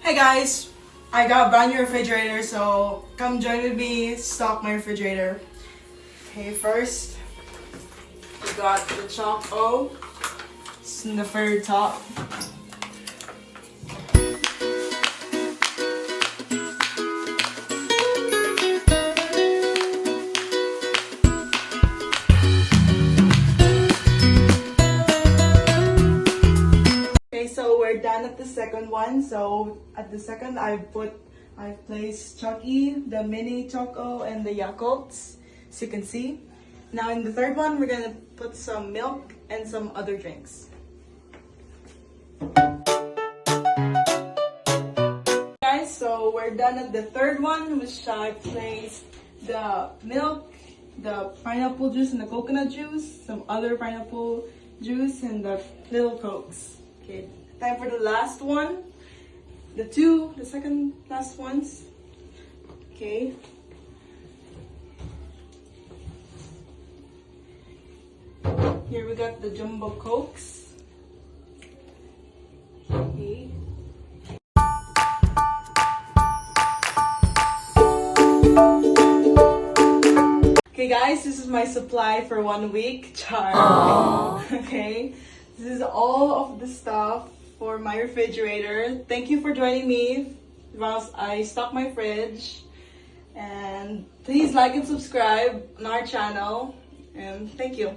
Hey guys, I got a brand new refrigerator, so come join with me, stock my refrigerator. Okay, first we got the Choco. It's in the very top. Okay, so we're done at the second one. So at the second, I placed Chucky, the mini Choco, and the Yakults, as you can see. Now in the third one, we're gonna put some milk and some other drinks. Guys, so we're done at the third one, which I placed the milk, the pineapple juice and the coconut juice, some other pineapple juice, and the little cokes. Okay, time for the last one. The second last ones. Okay. Here we got the jumbo cokes. Okay. Okay guys, this is my supply for 1 week. Char. Okay. This is all of the stuff for my refrigerator. Thank you for joining me whilst I stock my fridge. And please like and subscribe on our channel. And thank you.